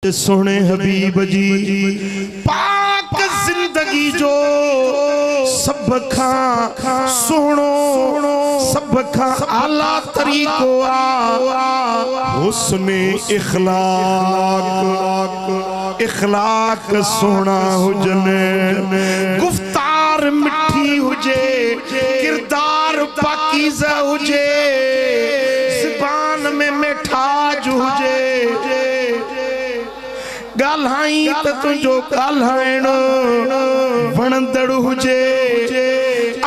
सोने हबीब जी पाक जिंदगी जो सब खा सुनो सब खा आला तरीको हुस्ने इखलाक सोना हुजने गुफ्तार मिठी हुजे किरदार पाकीज़ा हुजे ज़ुबान में मिठाज हुजे गाल्हाई त तुझो गाल्हाइण वणंदड़ हुजे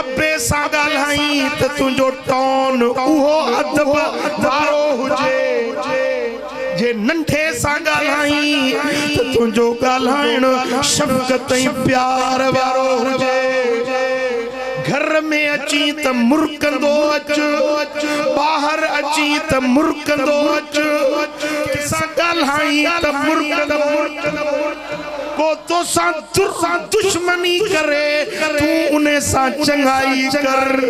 अब्बे सा गाल्हाई त तुझो टोन उहो अदब वारो हुजे जे नंढे सा गाल्हाई त तुझो गाल्हाइण शफ़क़त ऐं प्यार वारो हुजे घर में अची त मुर्कंदो अच बाहर अची त मुर्कंदो अच सा गाल्हाई त मुर्कंदो को तो सा दुश्मनी करे तू उन्हें सा चंगाई कर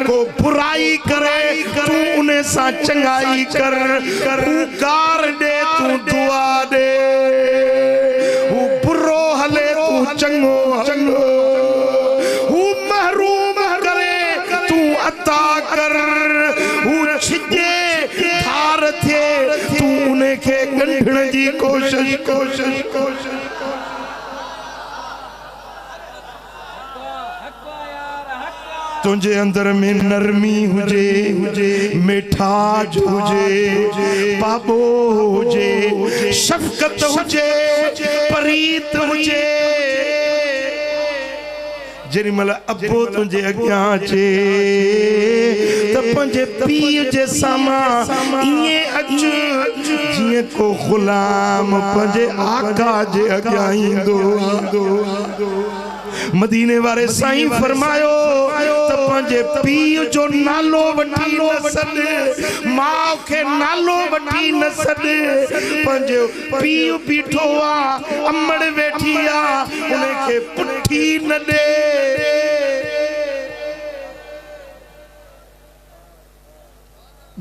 को बुराई करे तू उन्हें सा चंगाई कर तू कार दे तू दुआ दे वो बुरो हले तू चंगो चंगो वो महरूम करे तू अता कर वो छिजे धार थे तू उन्हें के गंढण जी कोशिश तुझे अंदर में नरमी हुजे मिठाज हुजे बाबो हुजे शफकत हुजे परीत हुजे जेरी मल अब्बो तुझे अग्यां अचे त पंहिंजे पीउ जे साम्हूं इएं अच जीअं को गुलाम पंहिंजे आका जे अग्यां ईंदो मदीने वारे साईं फरमायो त पंहिंजे पीउ जो नालो वठी न सॾ माउ खे नालो वठी न सॾ पंहिंजो पीउ बीठो आहे अमड़ वेठी आहे उनखे पुठी न ॾे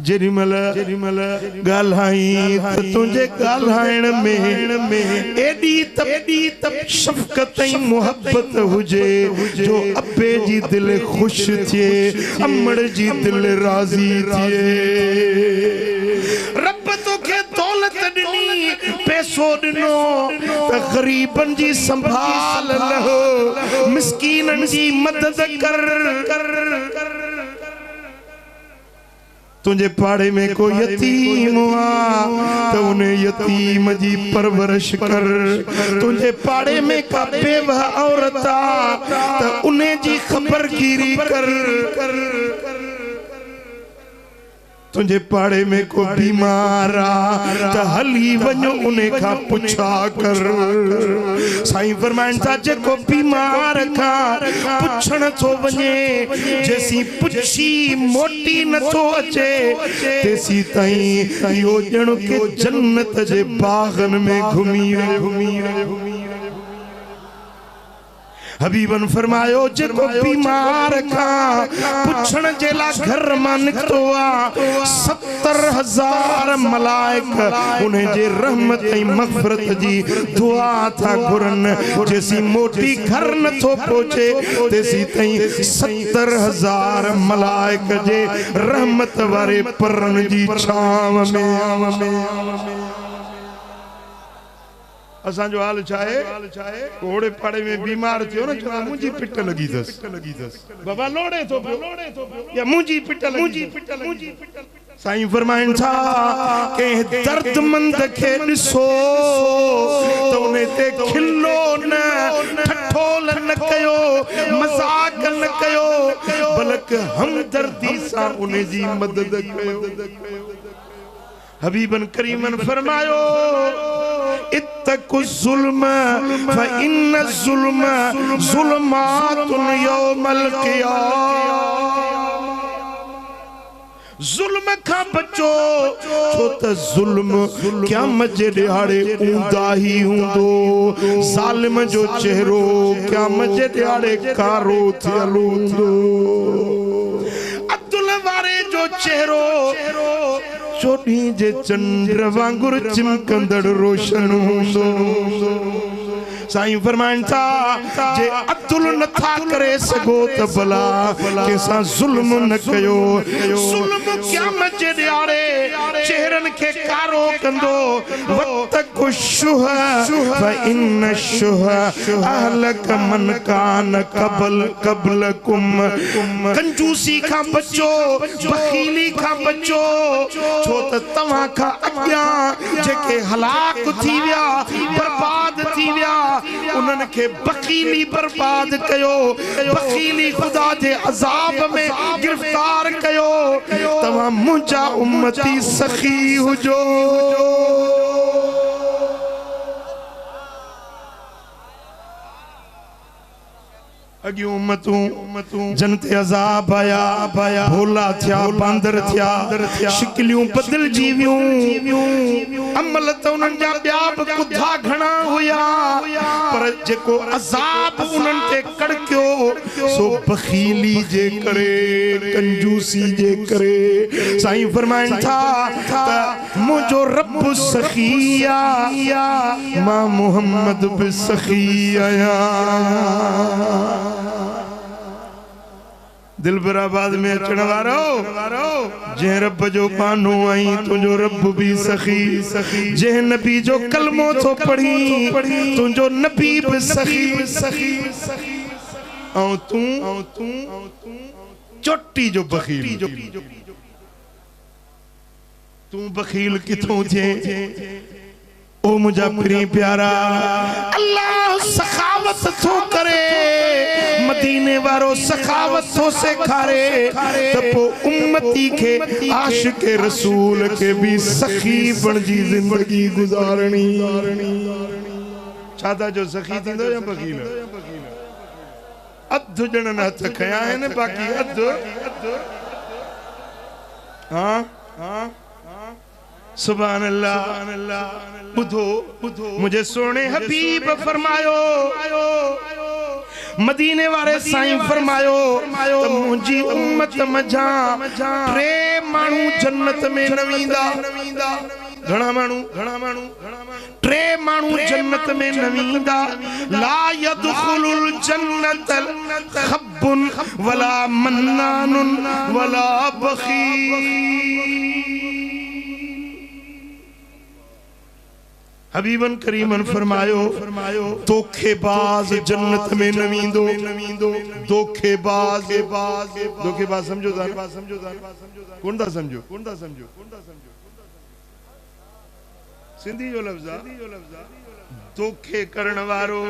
जेरीमल गाल्हाई त तुझे गाल्हाइण में एडी तब शफकत ऐं मोहब्बत हुजे जो अब्बे जी दिल खुश थिए अमड़ जी दिल राज़ी थिए रब तोखे दौलत ॾिनी पैसो ॾिनो त ग़रीबन जी संभाल लहो मिस्कीनन जी मदद कर तुझे पाड़े में कोई यतीम हुआ तो उन्हें यतीम जी परवरिश कर तुझे पाड़े में का बेवा औरत तो उन्हें जी खबरगिरी कर तुझे पाड़े में को बीमार तो हली वञो उन्हें का पुछा कर साईं फरमाइनि था जेको बीमार का पुछण थो वञे जेसी पुछी मोटी न थो अचे तेसी ताईं इहो ॼण के जन्नत जे बागन में घुमी हबीबन फरमायो जेको बीमार का पुछण जे ला घर मां निकतो आ 70,000 मलाइक उन्हें जे रहमत ऐं मग़फ़िरत जी दुआ था घुरन जेसी मोटी घर न थो पहुचे तेसी ताईं 70,000 मलाइक जे रहमत वारे परन जी छाव में असां जो हाल चाहे घोड़े पाड़े में बीमार थियो न चवा मुंजी पिट लगी दस बाबा लोड़े तो या मुंजी पिट लगी साईं फरमाइनि था के दर्दमंद के ॾिसो तो उन्हें ते खिलो न ठठोल न कयो मजाक न कयो बल्कि हमदर्दी सां उन्हें जी मदद कयो हबीबन करीमन फरमायो इत्तकु ज़ुल्म फ़इन्न ज़ुल्म ज़ुल्मातुन यौमल क़ियामह जुल्म का बचो छो त जुल्म क़यामत जे ॾियारे ऊंदा ही हूंदो ज़ालिम जो चेहरो क़यामत जे ॾियारे कारो थियल हूंदो अब्दुल वारे जो चेहरो चोटी जे चंद्र वांगुर चिमकंदड़ रोशन हूंदो साईं फरमाइन था जे अतुल नथा करे सगो त भला केसा जुल्म न कयो जुल्म क़यामत जे ॾियारे चेहरन के कारो कंदो वतकु शुह फइन शुह अहलक मन कान कबलकुम कंजूसी का बचो बखीली का बचो छो त तवा का अग्या जेके हलाक थी विया बर्बाद थी विया उन्हन के बखीली बर्बाद कयो बखीली खुदा जे अजाब में गिरफ्तार कयो तवा मुंजा उम्मती सखी हुजो अगी उम्मतूं जनत अजाब आया भोला थिया बांदर थिया शिकलियूं बदल जीवियूं अमल त उन्हनि जा ॿिया बि कुधा घणा हुया पर जेको अजाब उन्हनि ते कड़कियो सो बखीली जे करे कंजूसी जे करे साईं फरमाइनि था त मुंहिंजो रब सखी आ मां मोहम्मद बि सखी आहियां दिलबराबाद में अचण वारो जे रब जो पानो आई तुझो रब भी सखी जे नबी जो कलमो तो पढ़ी तुझो नबी भी सखी औ तू चोटी जो बखील तू बखील किथों थे ओ मुझा प्री प्यारा अल्लाह सखावत तो करे मदीने वारो सखावत तो से खारे तपो उम्मती के आशिक रसूल के भी सखी बनजी जिंदगी गुजारनी छाता जो सखी थींदो या बखील अध जणन हथ खया है ने बाकी अध हां सुभान अल्लाह बुधो मुझे सोने हबीब फरमायो मदीने वाले साईं फरमायो तो मुझी उम्मत मजा टे मानू जन्नत में नवींदा घणा मानू टे मानू जन्नत में नवींदा ला यदखुलुल जन्नत खब्बुन वला मन्नानुन वला बखील हबीबन करीमन फरमायो धोखेबाज जन्नत में नवींदो धोखेबाज समझो कौन था समझो सिंधी जो लफ्ज़ धोखे करण वारो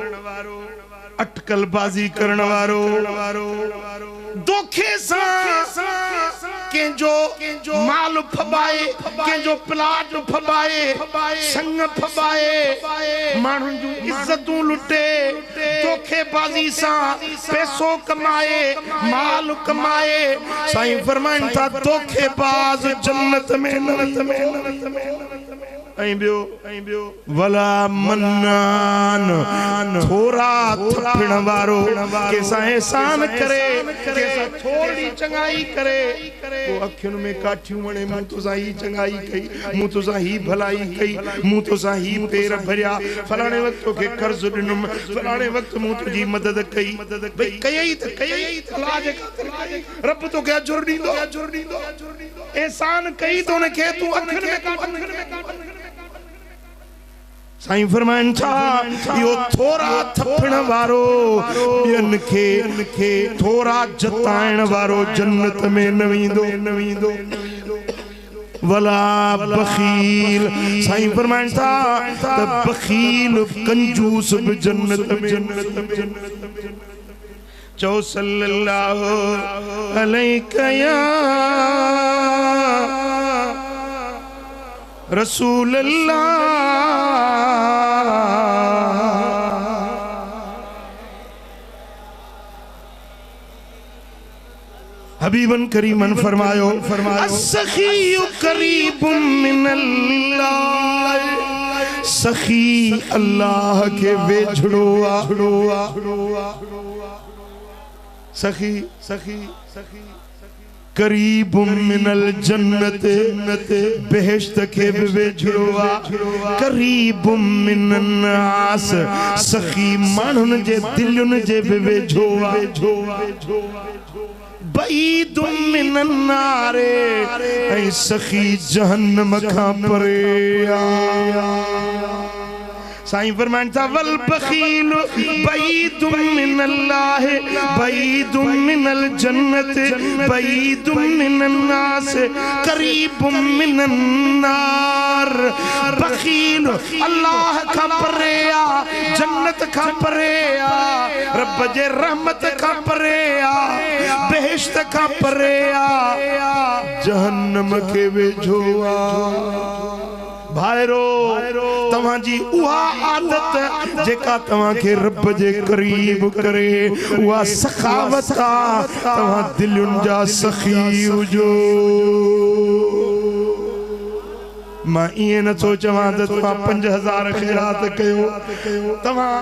अटकलबाजी करण वारो धोखे सा केंजो माल फबाए केंजो प्लाट फबाए संग फबाए मानुन जो इज्जतूं लुटे धोखेबाजी सा पैसो कमाए माल कमाए साईं फरमाइन था धोखेबाज जन्नत में ऐं बियो वला मन्नान थोरा थपण वारो केसा एहसान करे केसा थोड़ी चंगाई करे वो अखियुन में काठियूं वणे मूं तोसां ही चंगाई कई मूं तोसां ही भलाई कई मूं तोसां ही पेर भरिया फलाणे वक्त के कर्ज दिनुम फलाणे वक्त मूं तुझी मदद कई भई कयई त अल्लाह जे खातिर रब तो के अजर दींदो एहसान कई तो ने के तू अखियुन में काठ साईं फरमाइन था यो थोरा थपण वारो ॿियनि खे थोरा जताइण वारो जन्नत में नवींदो वला बखील साईं फरमाइन था त बखील कंजूस भी जन्नत में चो सल्लल्लाहु अलैहि या रसूल अल्लाह हबीबन करीमन फरमायो अस्सखीयु करीबुम मिनल्लाह सखी अल्लाह के वेझड़ो सखी करीब मिनल जन्नत बेहश्त के वेझड़ोआ करीब मिनन्नास सखी मानुन जे दिलुन जे वेझोआ बईदुम मिनन्नारे ऐ सखी जहन्नम खां परे साईं फरमान था वल बखील बईदुम मिनल्लाह बईदुम मिनल जन्नत बईदुम मिनन्नास करीबुम मिनन्नार बखील अल्लाह का परेया जन्नत का परेया रब जे रहमत का परेया बेहश्त का परेया जहन्नम के वेझोआ भाईरो तव्हां जी उहा आदत जेका तव्हां के रब जे करीब करे उहा सखावत आ तव्हां दिलुन जा सखी हुजो मां इए न तो चवां त तव्हां 5000 खैरात कयो तव्हां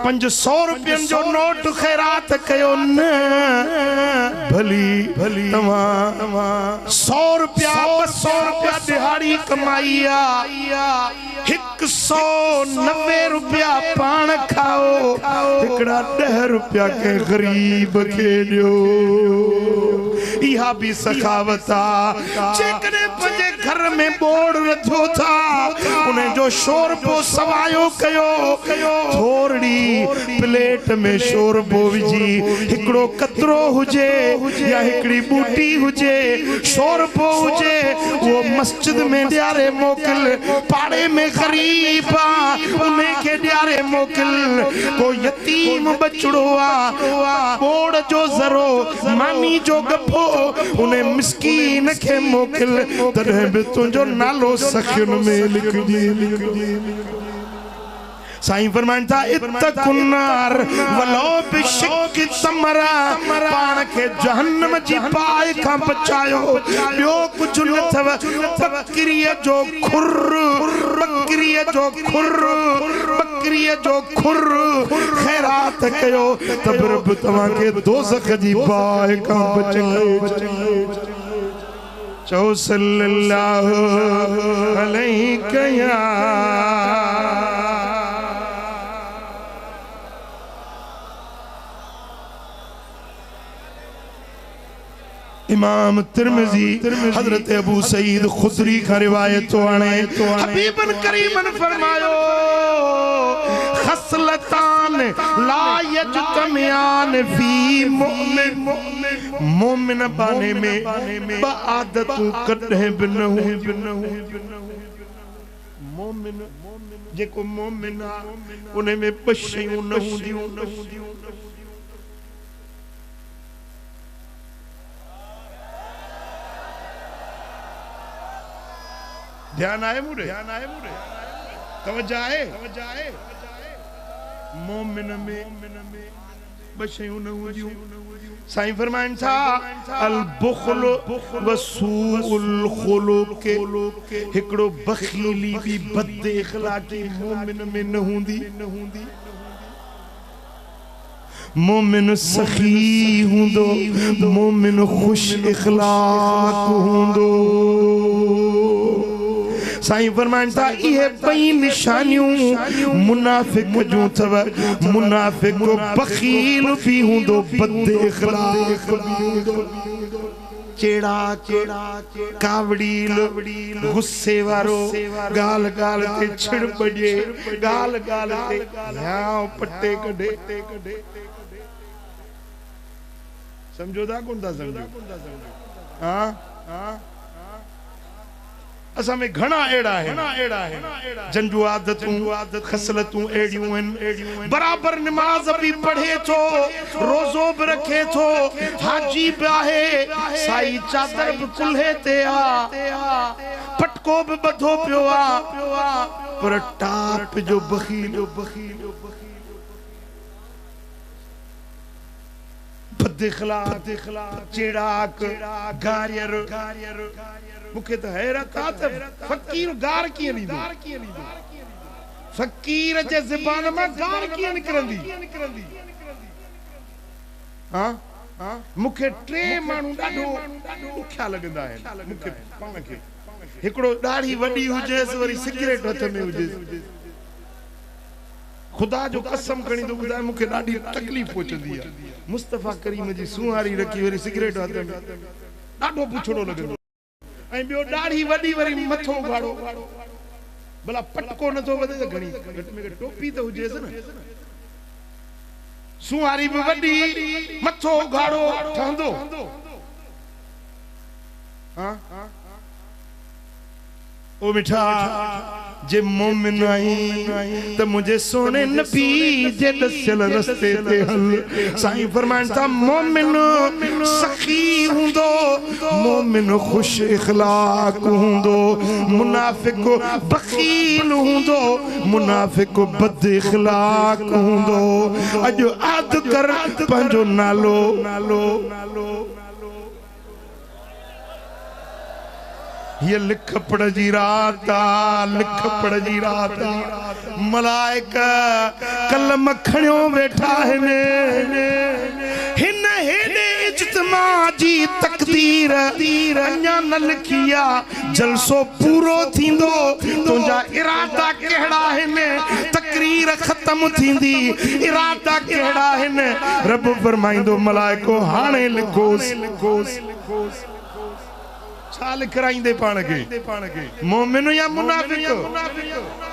500 रुपयन जो नोट खैरात कयो न भली तव्हां 100 रुपया 200 रुपया दिहाड़ी कमाई आ 190 रुपया पान खाओ हिकड़ा 10 रुपया के गरीब के दियो इहा भी सखावत आ जेकरे पंजे घर में बोर्ड रखो था उन्हें जो शोरबो सवायो कयो थोड़ी प्लेट में शोरबो विझी हिकड़ो कतरो हुजे या हिकड़ी बूटी हुजे शोरबो हुजे वो मस्जिद में ॾियारे मोकिल पाड़े में गरीब आ उन्हें के ॾियारे मोकिल को यतीम बचड़ो आ बोड़ जो ज़रो मानी जो गफो उन्हें मिस्कीन के मोकिल तॾहिं बि तुंहिंजो नालो सखियुन में लिखजी साईं फरमान था इत्तकुन्नार वलो बिशिक्कि तमरा पाण के जहन्नम जी पाए खां बचायो ॿियो कुझु न अथव बकरीअ जो खुर खैरात कयो त रब तव्हां के दोज़ख जी पाए खां बचायो चओ सल्लल्लाहु अलैहि या इमाम तिरमिज़ी हजरत अबू सईद खुदरी का रिवायत तो आने हबीबन करीमन फरमायो खसलतान ला यजतमियान फी मोमिन बाने में बादतु कदे बिन मोमिन जेको मोमिन उन्हें में बशयूं न हुंदियूं ध्यान आए मुरे तवज्जो आए मोमिन में बशयूं न हुंदियूं साईं फरमाइन था अल बुखल वसूल खुलुक हिकड़ो बखीली भी बद इखलाकी मोमिन में न हुंदी मोमिन सखी हुंदो मोमिन खुश इखलाक हुंदो साईं फरमान था ये पई निशानियों मुनाफिक जो थव मुनाफिक बखील भी हुंदो बद इखलाक चेड़ा कावड़ील गुस्से वारो गाल गाल ते छिड़ पजे गाल गाल ते याओ पट्टे कढे समझो दा कोन दा समझो हां असा में घना एड़ा है जंजू आदतूं खसलतूं एड़ियूं हैं बराबर नमाज भी पढ़े थो रोजो भी रखे थो हाजी भी आहे साई चादर भी कुल्हे ते आ पटको भी बधो पियो आ पर टाप जो बखील बदइखलाक चिड़ाक गारियर मुखे तो हैरत आ त फकीर गार कीअं ॾींदो फकीर जे ज़बान में गार कीअं निकिरंदी हां मुखे टे मानू डाडो ख्या लगंदा है मुखे पाण के एकड़ो दाढ़ी वडी हुजेस वरी सिगरेट हथ में हुजेस खुदा जो कसम खणी तो बुधाए मुखे ॾाढी तकलीफ़ पहुचंदी है मुस्तफा करीम जी सुहारी रखी वरी सिगरेट हथ में ॾाढो पुछड़ो लगंदो ऐं बियो दाढ़ी वडी वरी मथो गाड़ो भला पटको न तो वधे घणी घट में टोपी तो हुजेस न सुहारी भी वडी मथो गाड़ो ठहंदो हां ओ मिठा जे मोमिन आई त मुझे सोने नबी जे दसल रस्ते ते हल साईं फरमान था मोमिन सखी हुंदो मोमिन खुश इखलाक हुंदो मुनाफिक बखील हुंदो मुनाफिक बद इखलाक हुंदो अज आद कर पंजो नालो ये लिख पढ़ जी रात मलाइका कलम खणियो वेठा हिन हेॾे इज्तिमा जी तकदीर अञा न लिखिया जलसो पूरो थींदो तुंहिंजा इरादा कहिड़ा हिन तकरीर ख़त्म थींदी इरादा कहिड़ा हिन रब फरमाईंदो मलाइको हाणे लिखोसि लिखराइंदे पाण के मोमिन या मुनाफिक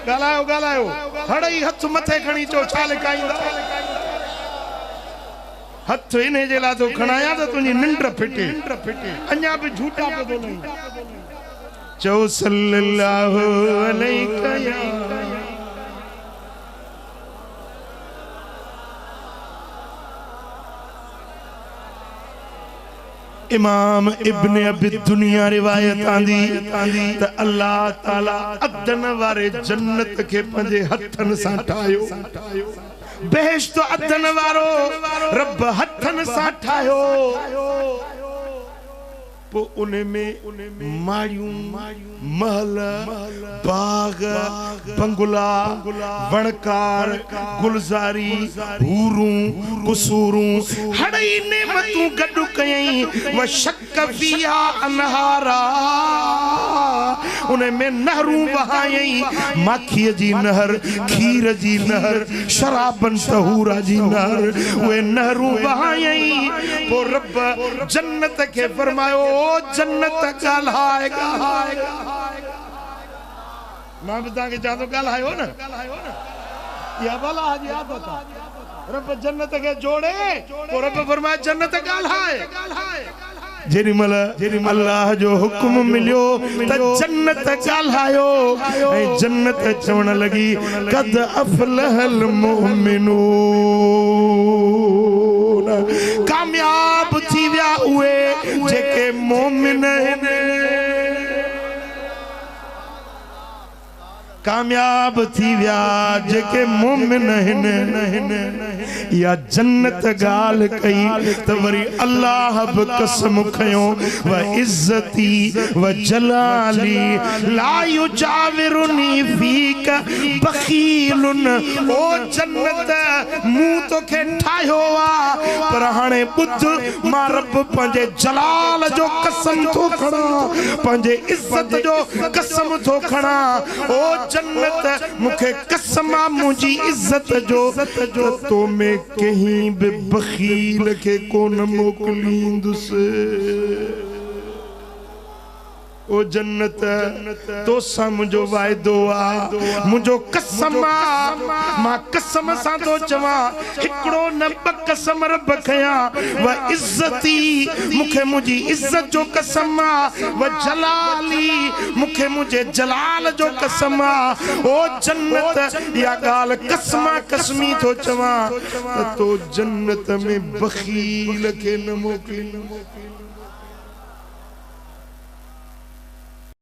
गालायो हड़ई हथ मथे खणी चो छा लिखाईंदा हथ इने जे ला तो खणाया तो तुंहिंजी निंड फिटे अञा भी झूठा पे तो नहीं चो सल्लल्लाहु अलैहि इमाम इब्न अबी दुनिया रिवायत आंदी त अल्लाह ताला अदन वारे जन्नत के पंजे हथन सा ठायो बेहश्त अदन वारो रब हथन सा ठायो पो उन्हें में माड़ियूं महल बाग बंगला वणकार गुलजारी हूरूं कुसूरूं हड़ई नेमतूं गडु कयई व शक फिया अनहारा उन्हें में नहरूं बहायई माखीअ जी नहर खीर जी नहर शराबन तहूरा जी नहर वे नहरूं बहायई पो रब जन्नत के फरमायो जन्नत ॻाल्हाएगा मां भी तव्हांखे चवां थो ॻाल्हायो न इहा भला जी आदत आहे रब जन्नत के जोड़े पोइ रब फरमाए जन्नत ॻाल्हाए जेॾीमहिल अल्लाह जो हुक्म मिलियो त जन्नत ॻाल्हायो ऐं जन्नत चवण लॻी कद अफलहल मुमिनून कामयाब थी विया उहे जेके मोमिन आहिनि कामयाब थी विया जेके मोमिन आहिनि या जन्नत गाल कई त वरी अल्लाह बि कसम खयो व इज्जती व जलाली ला युजाविरुनी फीक बखीलुन ओ जन्नत मूं तोखे ठाहियो आ पर हाणे ॿुध मां रब पंहिंजे जलाल जो कसम थो खणा पंहिंजे इज्जत जो कसम थो खणा ओ जन्नत मुखे कसम मुझी इज्जत जो तो में कहीं भी बखील के कोन मोकलींदुसि ओ जन्नत तो सा मुझो वायदो आ मुझो कसम आ मां कसम सा तो चवा हिकड़ो न ब कसम रब खया व इज्जती मुखे मुझी इज्जत जो कसम आ व जलाली मुखे मुझे जलाल जो कसम आ ओ जन्नत या गाल कसमा कसमी तो चवा तो जन्नत में बखील के न मोकली